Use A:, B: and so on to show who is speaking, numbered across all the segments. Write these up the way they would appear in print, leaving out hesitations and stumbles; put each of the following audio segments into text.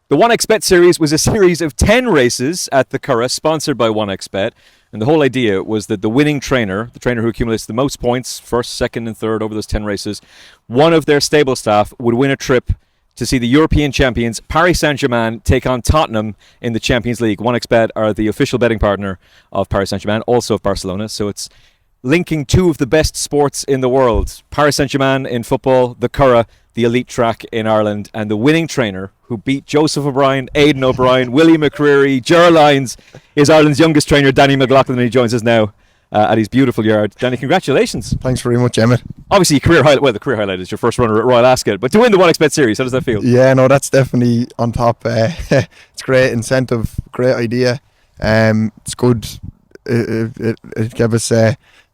A: The 1xBet series was a series of 10 races at the Curragh, sponsored by 1xBet. And the whole idea was that the winning trainer, the trainer who accumulates the most points, first, second, and third over those 10 races, one of their stable staff would win a trip to see the European champions, Paris Saint-Germain, take on Tottenham in the Champions League. 1xBet are the official betting partner of Paris Saint-Germain, also of Barcelona. So it's linking two of the best sports in the world. Paris Saint-Germain in football, the Curragh, the elite track in Ireland, and the winning trainer who beat Joseph O'Brien, Aidan O'Brien, Willie McCreary, Ger Lyons is Ireland's youngest trainer, Danny McLoughlin, and he joins us now at his beautiful yard. Danny, congratulations.
B: Thanks very much, Emmet.
A: Obviously, the career highlight is your first runner at Royal Ascot, but to win the 1xBet series, how does that feel?
B: Yeah, no, that's definitely on top. It's great incentive, great idea. It's good. It gave us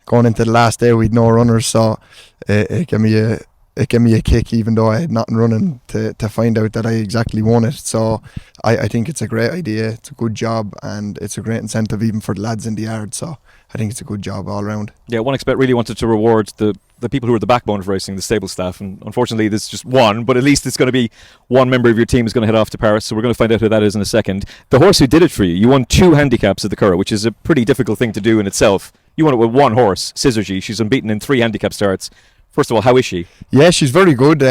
B: going into the last day we'd no runners, so it gave me a kick, even though I had nothing running, to find out that I exactly won it. So I think it's a great idea, it's a good job, and it's a great incentive even for the lads in the yard. So I think it's a good job all round. Yeah,
A: 1xBet really wanted to reward the people who are the backbone of racing, the stable staff, and unfortunately there's just one, but at least it's going to be one member of your team is going to head off to Paris, so we're going to find out who that is in a second. The horse who did it for you, you won 2 handicaps at the Curragh, which is a pretty difficult thing to do in itself. You won it with one horse, Syzygy. She's unbeaten in 3 handicap starts. First of all, how is she?
B: Yeah, she's very good.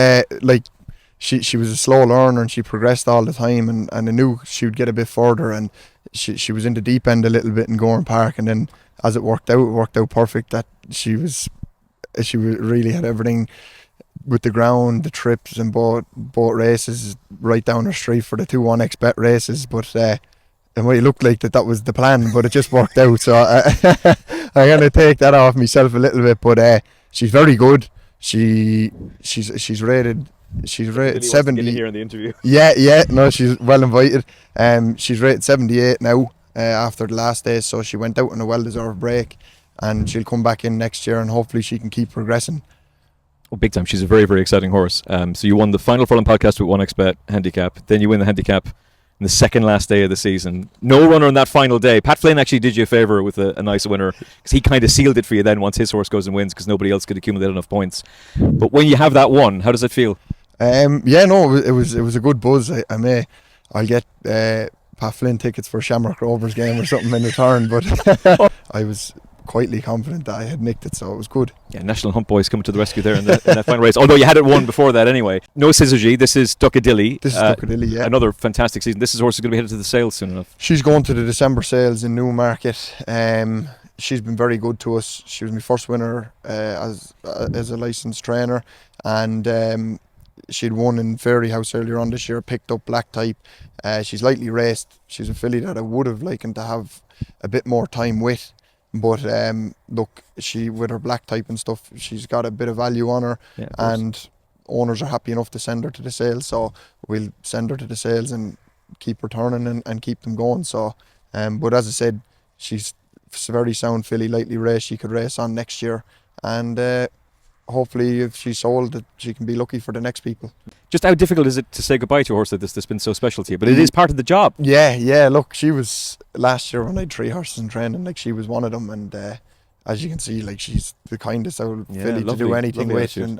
B: She was a slow learner and she progressed all the time, and I knew she would get a bit further, and she was in the deep end a little bit in Gorham Park, and then as it worked out perfect. That she really had everything with the ground, the trips, and both races right down her street for the 2 1xBet races. But it might look like that was the plan, but it just worked out. So I'm gonna take that off myself a little bit. But she's very good. She's rated 70
A: here in the interview.
B: Yeah, no, she's well invited. She's rated 78 now after the last day, so she went out on a well-deserved break, and she'll come back in next year, and hopefully she can keep progressing.
A: Oh, big time. She's a very, very exciting horse. So you won the final Furlong podcast with 1xBet handicap, then you win the handicap in the second last day of the season. No runner on that final day. Pat Flynn actually did you a favour with a nice winner, because he kind of sealed it for you then once his horse goes and wins, because nobody else could accumulate enough points. But when you have that one, how does it feel?
B: Yeah, no, it was a good buzz. I'll get Pat Flynn tickets for Shamrock Rovers game or something in return, but I was quietly confident that I had nicked it, so it was good.
A: Yeah, National Hunt Boys coming to the rescue there in that final race, although you had it won before that anyway. No Syzygy, this is Duckadilly.
B: This is Duckadilly, yeah.
A: Another fantastic season. This horse is going to be headed to the sales soon enough.
B: She's going to the December sales in Newmarket. She's been very good to us. She was my first winner as a licensed trainer, and she'd won in Fairy House earlier on this year, picked up black type. She's lightly raced. She's a filly that I would have likened to have a bit more time with, but look, she, with her black type and stuff, she's got a bit of value on her, and owners are happy enough to send her to the sales, so we'll send her to the sales and keep her turning and keep them going. So but as I said, she's a very sound filly, lightly raced. She could race on next year, and hopefully if she's sold, that she can be lucky for the next people.
A: Just how difficult is it to say goodbye to a horse like this that's been so special to you? But it is part of the job.
B: Yeah, look, she was, last year when I had 3 horses in training, like, she was one of them, and as you can see, like, she's the kindest old filly to do anything with, and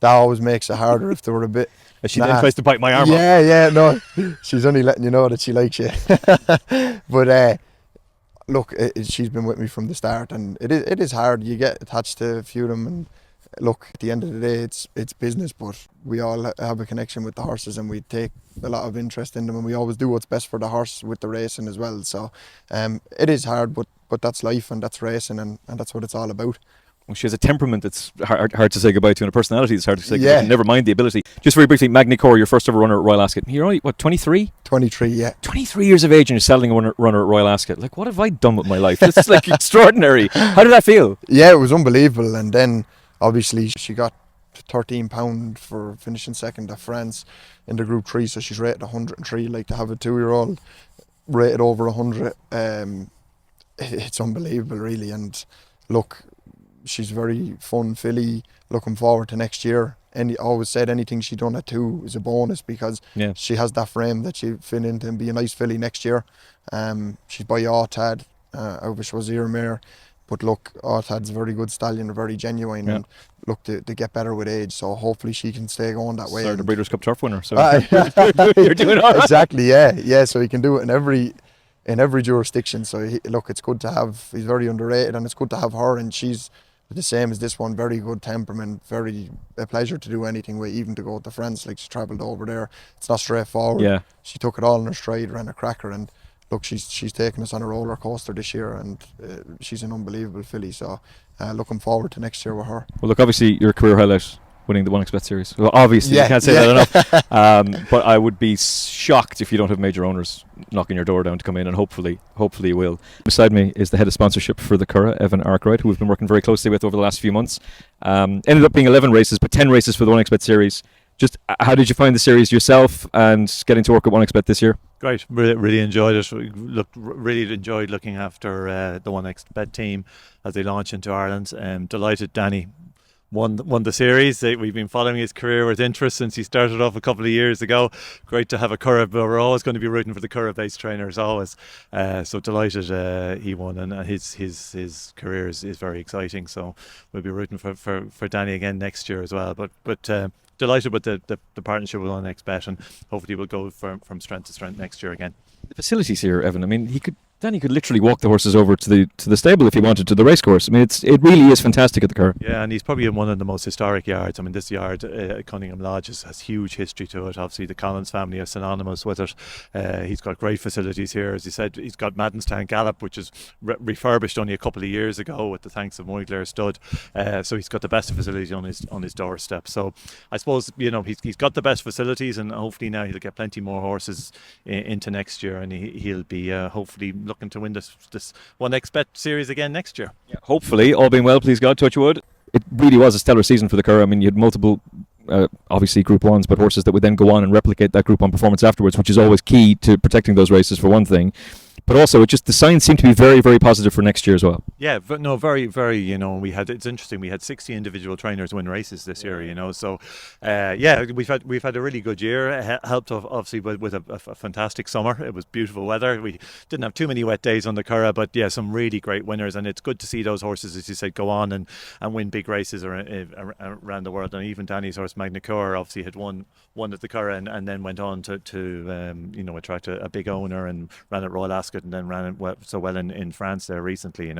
B: that always makes it harder if they were a bit.
A: She then tries to bite my arm off.
B: Yeah, no, she's only letting you know that she likes you. But look, she's been with me from the start, and it is hard. You get attached to a few of them, and look, at the end of the day, it's business, but we all have a connection with the horses, and we take a lot of interest in them, and we always do what's best for the horse with the racing as well. So it is hard, but that's life, and that's racing, and that's what it's all about.
A: Well, she has a temperament that's hard to say goodbye to, and a personality that's hard to say goodbye to. Never mind the ability. Just very briefly, Magny Core, your first ever runner at Royal Ascot. You're only, 23?
B: 23, yeah.
A: 23 years of age and you're selling a runner at Royal Ascot. Like, what have I done with my life? This is like extraordinary. How did that feel?
B: Yeah, it was unbelievable. And then, obviously, she got £13 for finishing second at France in the Group 3, so she's rated 103. Like, to have a 2-year-old rated over 100, it's unbelievable, really. And look, she's a very fun filly. Looking forward to next year. Always said anything she done at 2 is a bonus, because she has that frame that she'll fit into and be a nice filly next year. She's by Autad, over Schwazir Mare, But look, Ortad's a very good stallion, very genuine, and look, they get better with age. So hopefully she can stay going that way.
A: So the Breeders' Cup Turf winner. So
B: you're doing all right. Exactly, yeah. So he can do it in every jurisdiction. So look, it's good to have. He's very underrated, and it's good to have her. And she's the same as this one. Very good temperament. Very a pleasure to do anything with. Even to go to France, like she travelled over there. It's not straightforward.
A: Yeah.
B: She took it all in her stride, ran a cracker, and look, she's taken us on a roller coaster this year, and she's an unbelievable filly. So looking forward to next year with her.
A: Well, look, obviously your career highlight, winning the 1xBet series. Well, obviously you can't say that enough. But I would be shocked if you don't have major owners knocking your door down to come in, and hopefully you will. Beside me is the head of sponsorship for the Curragh, Evan Arkwright, who we've been working very closely with over the last few months. Ended up being 11 races, but 10 races for the 1xBet series. Just how did you find the series yourself and getting to work at 1xBet this year?
C: Great, really enjoyed it. Really enjoyed looking after the 1xBet team as they launch into Ireland. Delighted Danny won the series. We've been following his career with interest since he started off a couple of years ago. Great to have a Curragh, but we're always going to be rooting for the Curragh-based trainers, always. So delighted he won, and his career is very exciting. So we'll be rooting for Danny again next year as well. But delighted with the partnership with 1xBet, and hopefully we'll go from strength to strength next year again.
A: The facilities here, Evan. I mean, Danny could literally walk the horses over to the stable if he wanted, to the racecourse. I mean, it really is fantastic at the Curragh.
C: Yeah, and he's probably in one of the most historic yards. I mean, this yard at Cunningham Lodge has huge history to it. Obviously, the Collins family are synonymous with it. He's got great facilities here. As he said, he's got Maddenstown Gallop, which is refurbished only a couple of years ago with the thanks of Moyclair Stud. So he's got the best facilities on his doorstep. So I suppose, he's got the best facilities, and hopefully now he'll get plenty more horses into next year, and he'll be hopefully looking to win this 1xBet series again next year.
A: Yeah, hopefully, all being well, please God, touch wood. It really was a stellar season for the Curragh. I mean, you had multiple, obviously Group 1s, but horses that would then go on and replicate that Group 1 performance afterwards, which is always key to protecting those races, for one thing. But also, the signs seem to be very, very positive for next year as well.
C: Yeah, but no, very, very. It's interesting. We had 60 individual trainers win races this year. So we've had a really good year. Helped obviously with a fantastic summer. It was beautiful weather. We didn't have too many wet days on the Curragh, but yeah, some really great winners, and it's good to see those horses, as you said, go on and win big races around the world. And even Danny's horse Magna Cur obviously had won at the Curragh, and then went on to attract a big owner, and ran at Royal Ascot, and then ran it so well in France there recently,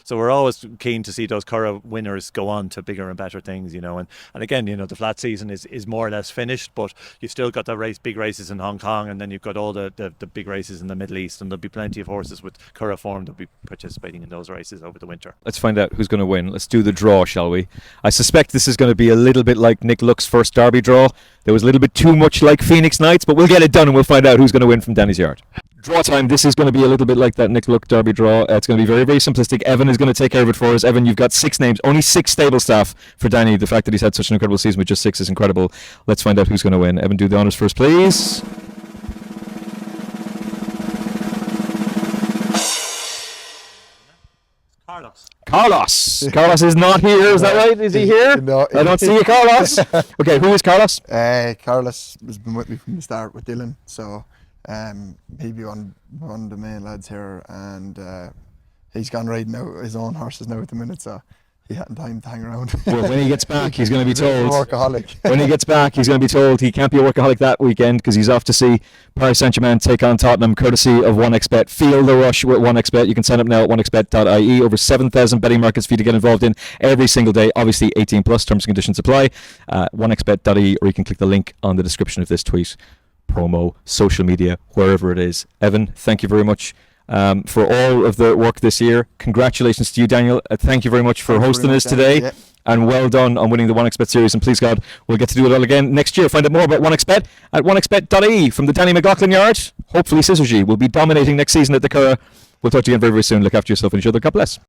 C: So we're always keen to see those Curragh winners go on to bigger and better things, and again, the flat season is more or less finished, but you've still got the big races in Hong Kong, and then you've got all the big races in the Middle East, and there'll be plenty of horses with Curragh form that'll be participating in those races over the winter.
A: Let's find out who's going to win. Let's do the draw, shall we? I suspect this is going to be a little bit like Nick Luck's first Derby draw. There was a little bit too much like Phoenix Nights, but we'll get it done, and we'll find out who's going to win from Danny's yard. Draw time. This is going to be a little bit like that Nick Luck Derby draw. It's going to be very, very simplistic. Evan is going to take care of it for us. Evan, you've got 6 names, only 6 stable staff for Danny. The fact that he's had such an incredible season with just 6 is incredible. Let's find out who's going to win. Evan, do the honours first, please. Carlos is not here. Is that right? Is he here?
B: No,
A: I don't see you, Carlos. Okay, who is Carlos?
B: Carlos has been with me from the start with Dylan, so he'll be one of the main lads here, and he's gone riding out his own horses now at the minute, so he hadn't time to hang around.
A: Well, when he gets back, he's going to be told.
B: Workaholic.
A: When he gets back, he's going to be told he can't be a workaholic that weekend, because he's off to see Paris Saint-Germain take on Tottenham, courtesy of 1xBet. Feel the rush with 1xBet. You can sign up now at 1xBet.ie. Over 7,000 betting markets for you to get involved in every single day. Obviously, 18 plus. Terms and conditions apply. 1xBet.ie, or you can click the link on the description of this tweet. Promo, social media, wherever it is. Evan, thank you very much for all of the work this year. Congratulations to you, Daniel. Thank you very much for hosting us today. Yeah. And well done on winning the 1xBet series. And please God, we'll get to do it all again next year. Find out more about 1xBet at 1xBet.ie. From the Danny McLoughlin yard, hopefully Scissor G will be dominating next season at the Curragh. We'll talk to you again very, very soon. Look after yourself and each other. God bless.